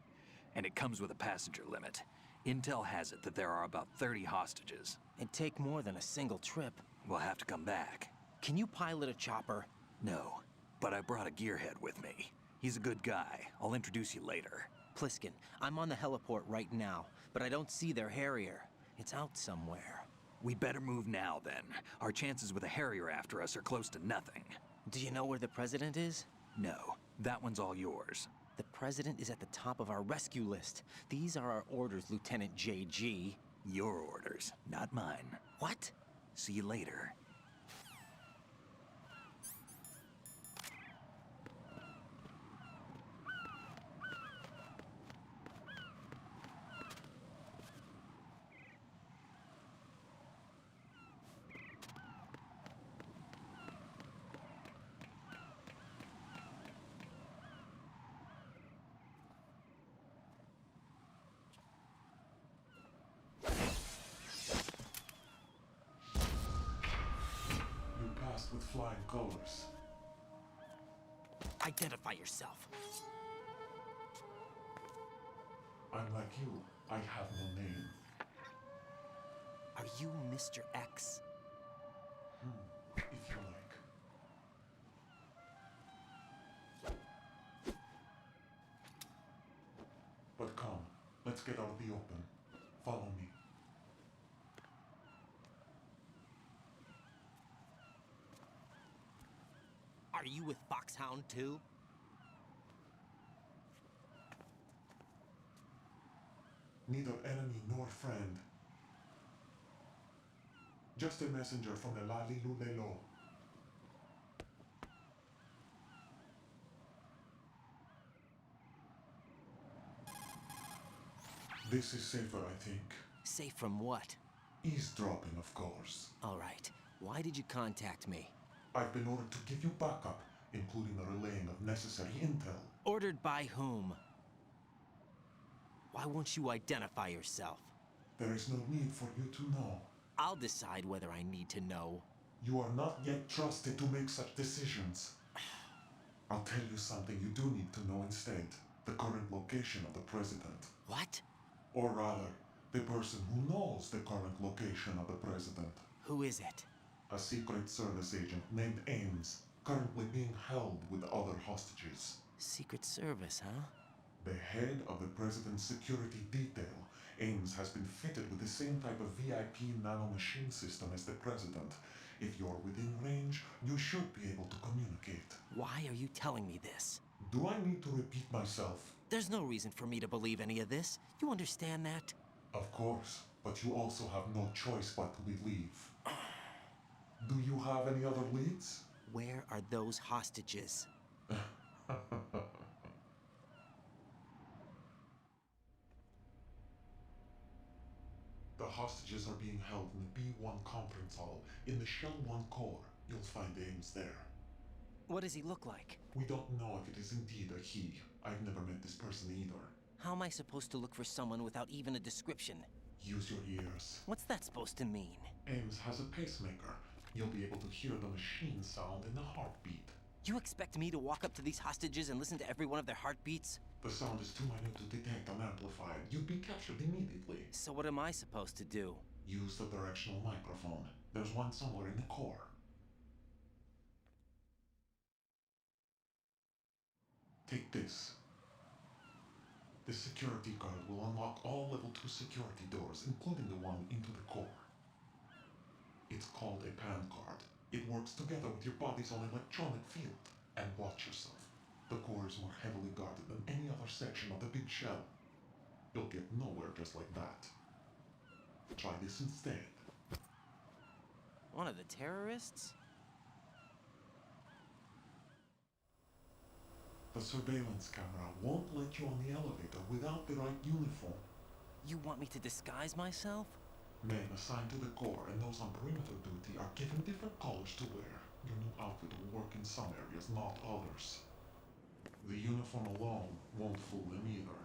And it comes with a passenger limit. Intel has it that there are about 30 hostages. It'd take more than a single trip. We'll have to come back. Can you pilot a chopper? No, but I brought a gearhead with me. He's a good guy. I'll introduce you later. Pliskin, I'm on the heliport right now, but I don't see their Harrier. It's out somewhere. We better move now, then. Our chances with a Harrier after us are close to nothing. Do you know where the president is? No, that one's all yours. The president is at the top of our rescue list. These are our orders, Lieutenant JG. Your orders, not mine. What? See you later. With flying colors. Identify yourself. I'm like you. I have no name. Are you Mr. X? If you like. But come, let's get out of the open. Follow me. Are you with Foxhound too? Neither enemy nor friend. Just a messenger from the Lali Lulelo. This is safer, I think. Safe from what? Eavesdropping, of course. All right. Why did you contact me? I've been ordered to give you backup, including the relaying of necessary intel. Ordered by whom? Why won't you identify yourself? There is no need for you to know. I'll decide whether I need to know. You are not yet trusted to make such decisions. I'll tell you something you do need to know instead. The current location of the president. What? Or rather, the person who knows the current location of the president. Who is it? A Secret Service agent named Ames, currently being held with other hostages. Secret Service, huh? The head of the president's security detail, Ames has been fitted with the same type of VIP nanomachine system as the president. If you're within range, you should be able to communicate. Why are you telling me this? Do I need to repeat myself? There's no reason for me to believe any of this. You understand that? Of course, but you also have no choice but to believe. Do you have any other leads? Where are those hostages? The hostages are being held in the B1 conference hall in the Shell 1 core. You'll find Ames there. What does he look like? We don't know if it is indeed a he. I've never met this person either. How am I supposed to look for someone without even a description? Use your ears. What's that supposed to mean? Ames has a pacemaker. You'll be able to hear the machine sound in the heartbeat. You expect me to walk up to these hostages and listen to every one of their heartbeats? The sound is too minute to detect and amplify. You'd be captured immediately. So what am I supposed to do? Use the directional microphone. There's one somewhere in the core. Take this. The security card will unlock all level 2 security doors, including the one into the core. It's called a PAN card. It works together with your body's own electronic field. And watch yourself. The core is more heavily guarded than any other section of the big shell. You'll get nowhere just like that. Try this instead. One of the terrorists? The surveillance camera won't let you on the elevator without the right uniform. You want me to disguise myself? Men assigned to the core and those on perimeter duty are given different colors to wear. Your new outfit will work in some areas, not others. The uniform alone won't fool them either.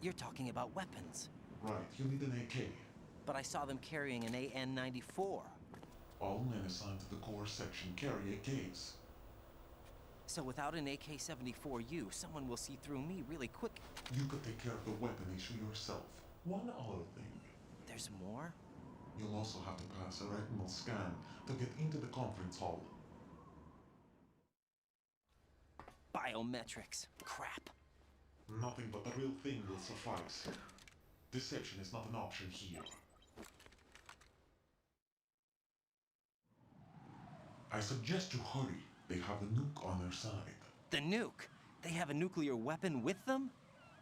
You're talking about weapons. Right, you need an AK. But I saw them carrying an AN-94. All men assigned to the core section carry AKs. So without an AK-74U, someone will see through me really quick. You could take care of the weapon issue yourself. One other thing. There's more? You'll also have to pass a retinal scan to get into the conference hall. Biometrics. Crap. Nothing but the real thing will suffice. Deception is not an option here. I suggest you hurry. They have the nuke on their side. The nuke? They have a nuclear weapon with them?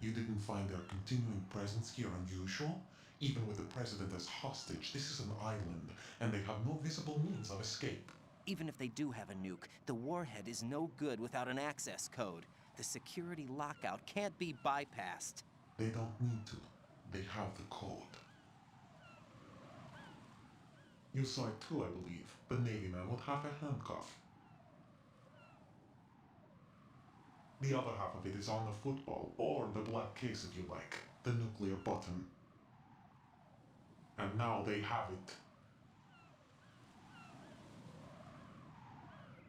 You didn't find their continuing presence here unusual? Even with the president as hostage, this is an island, and they have no visible means of escape. Even if they do have a nuke, the warhead is no good without an access code. The security lockout can't be bypassed. They don't need to. They have the code. You saw it too, I believe. The Navy man with half a handcuff. The other half of it is on the football, or the black case if you like. The nuclear button. And now they have it.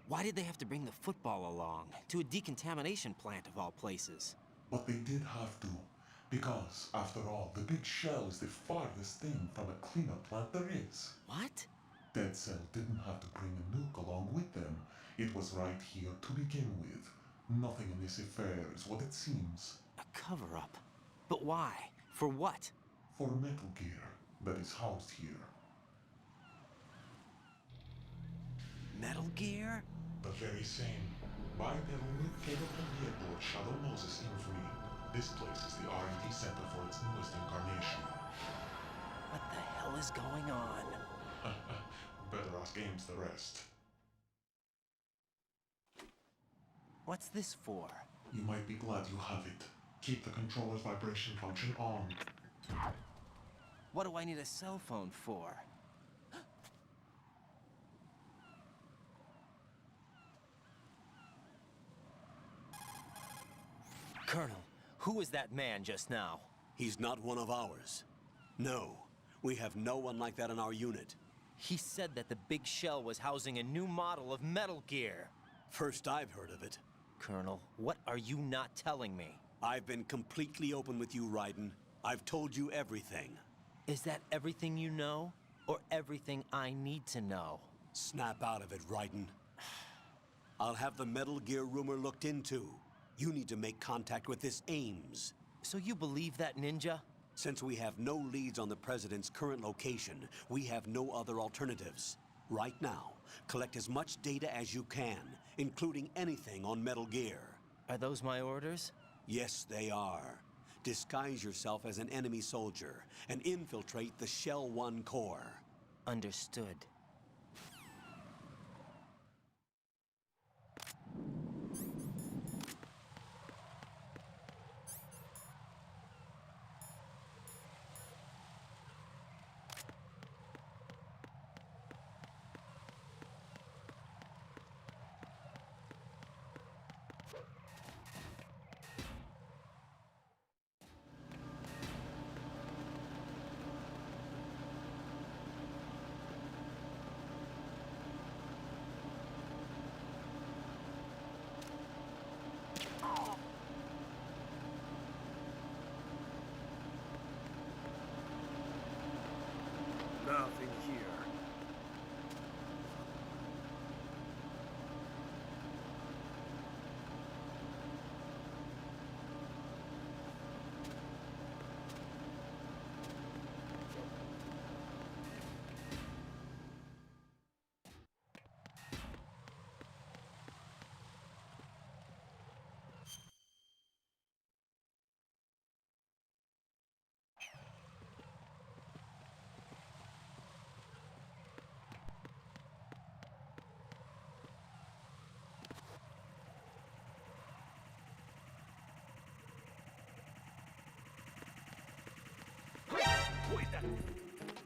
Why did they have to bring the football along? To a decontamination plant of all places. But they did have to. Because, after all, the big shell is the farthest thing from a cleanup plant there is. What? Dead Cell didn't have to bring a nuke along with them. It was right here to begin with. Nothing in this affair is what it seems. A cover-up? But why? For what? For Metal Gear that is housed here. Metal Gear? The very same. Bipedal nuke-capable vehicle of Shadow Moses infamy. This place is the R&D center for its newest incarnation. What the hell is going on? Better ask Ames the rest. What's this for? You might be glad you have it. Keep the controller's vibration function on. What do I need a cell phone for? Colonel, who was that man just now? He's not one of ours. No, we have no one like that in our unit. He said that the big shell was housing a new model of Metal Gear. First I've heard of it. Colonel, what are you not telling me? I've been completely open with you, Raiden. I've told you everything. Is that everything you know? Or everything I need to know? Snap out of it, Raiden. I'll have the Metal Gear rumor looked into. You need to make contact with this Ames. So you believe that ninja? Since we have no leads on the President's current location, we have no other alternatives. Right now, collect as much data as you can, including anything on Metal Gear. Are those my orders? Yes, they are. Disguise yourself as an enemy soldier and infiltrate the Shell 1 core. Understood.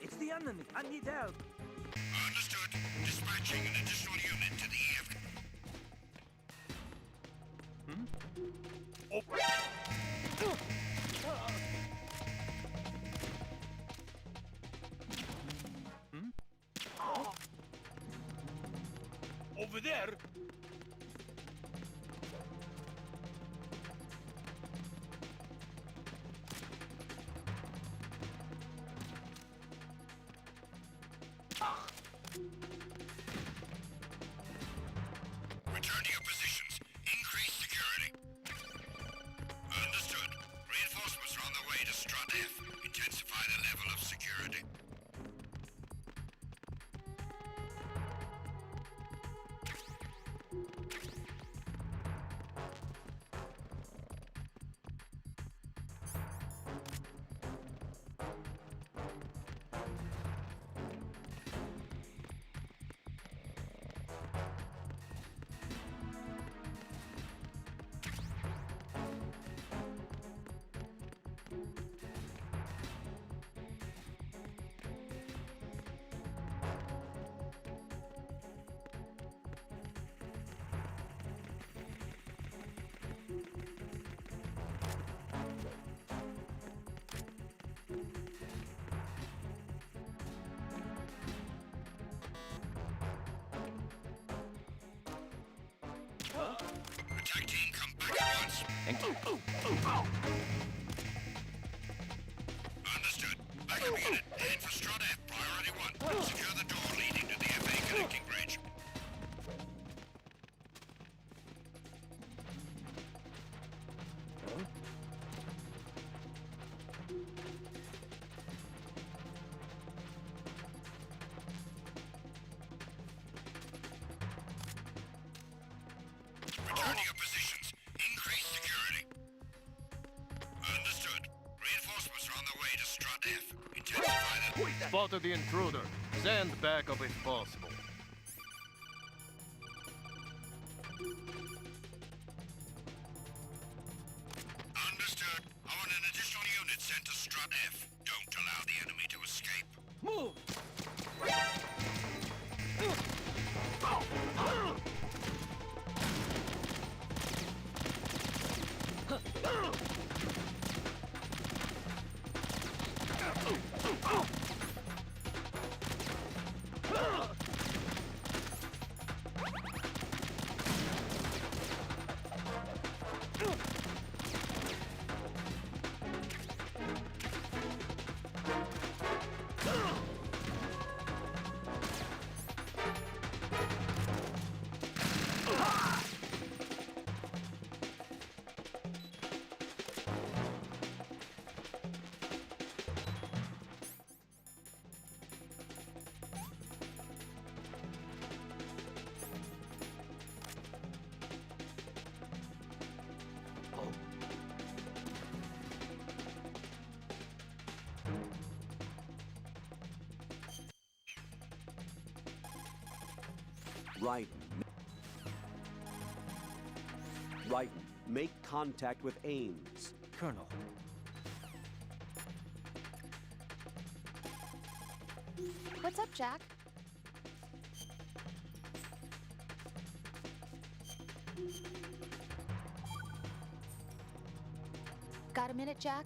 It's the enemy. I need help. Understood. Dispatching an additional unit to the EF. Over there! Return to your positions. Increase security. Understood. Reinforcements are on the way to Strut F. Intensify the level of security. Attack team, come back at once. Thank you. Understood. Backup unit, head for Strut F, priority 1. Secure the door leading to the FA connecting bridge. Return to your positions. Increase security. Understood. Reinforcements are on the way to Strut F. Intensify the... Spotted the intruder. Send backup if possible. Understood. I want an additional unit sent to Strut F. Don't allow the enemy to escape. Move! Right. Right. Make contact with Ames. Colonel. What's up, Jack? Got a minute, Jack?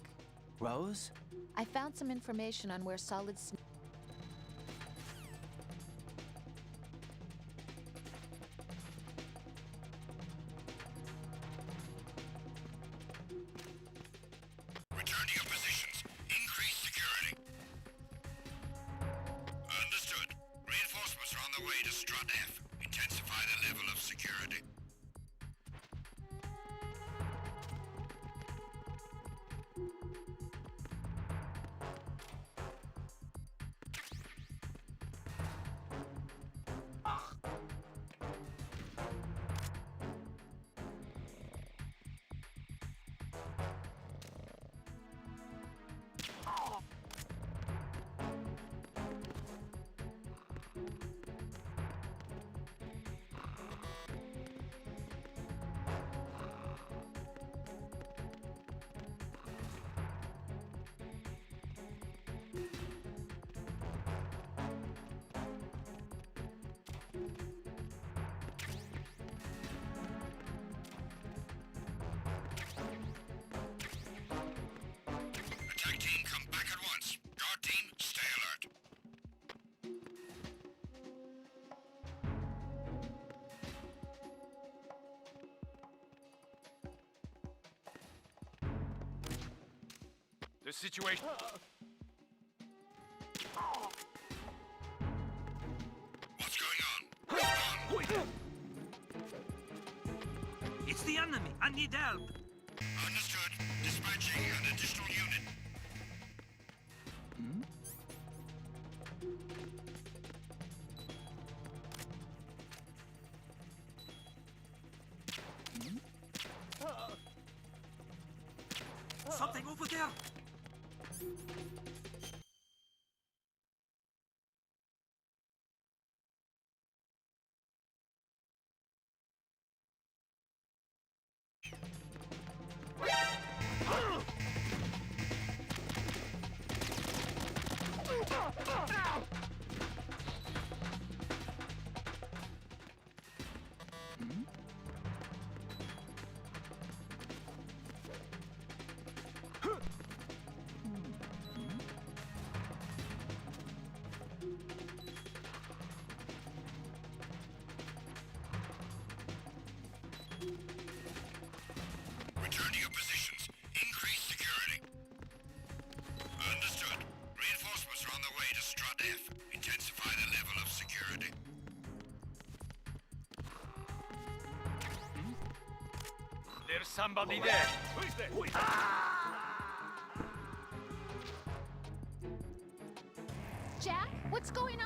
Rose? I found some information on where Solid Snake... Return to your positions. Increase security. Understood. Reinforcements are on the way to Strut F. Intensify the level of security. The situation... What's going on? It's the enemy. I need help. Understood. Dispatching an additional unit. Something over there. Return to your positions. Increase security. Understood. Reinforcements are on their way to Strut F. Intensify the level of security. There's somebody there. Who's there? Jack, what's going on?